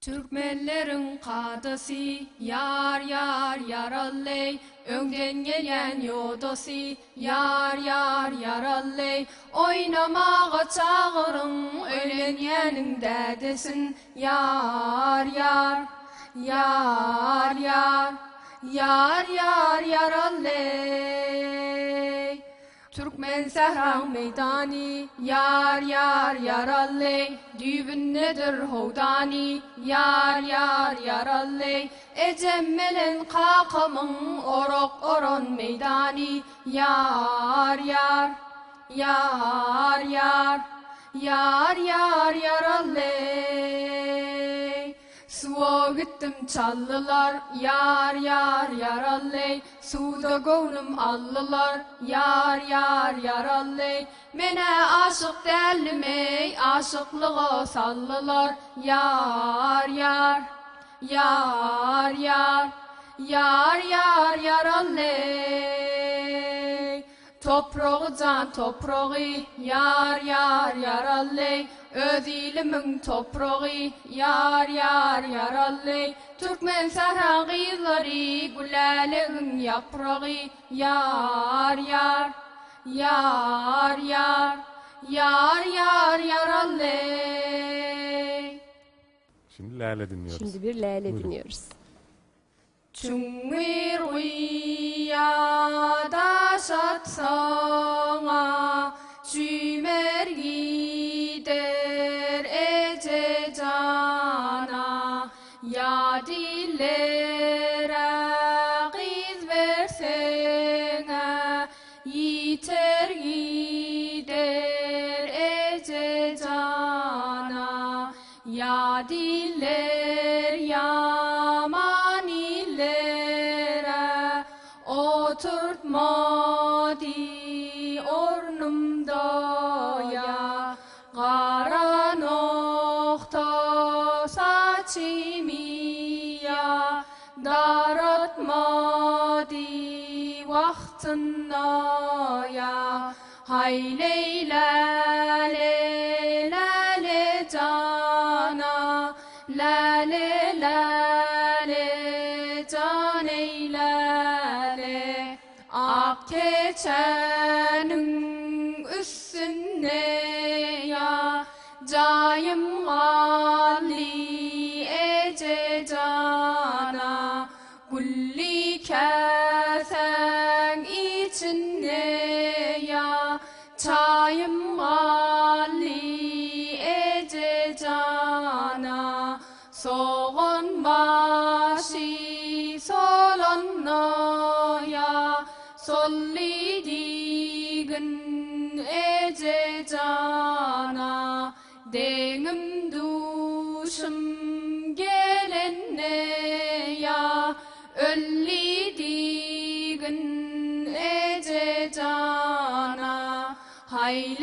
Türkmenlerin kadısı yar yar yaralley, önden gelen yodosu yar yar yaralley. Oynamağa çağırın ölen yanında desin yar yar yar yar yar yar yaralley. Türkmen Sehran meydani yar yar yaralley, düğün nedir hovdani yar yar yaralley. Ecemmelen kakamın orok oron meydani yar yar yar yar yar yar yaralley. Suğa gittim çallılar yar yar yaralley, suda gönlüm allılar yar yar yaralley. Mene aşık derlimey, aşıklığa sallılar yar yar yar yar yar yar yaralley. Toprağı can toprağı yar yar yaralley, öz ilimin toprağı yar yar yaralley. Türkmen Sehran kızları gülaleğin yaprağı yar yar yar yar yar yar yaralley. Şimdi Lale dinliyoruz. Şimdi bir Lale dinliyoruz. Çungir uyada şatsana, cümer gider ece cana. Ya dillere kız versene, yiter gider ece cana. Ya diller yaman illere, oturtmadı ornumda ya. Kara nokta saçımı ya, daratmadı vaktında ya. Hay Leyla Leyla cana, lale lale can ey lale. Ak keçenin üstüne ya, cayım galli ece cana. Gulli kesen içinde ya, çayım galli ece cana. Soğun başı solonna ya, solli digin ece cana. Denim duşum gelenne ya, ölli digin ece cana. Hay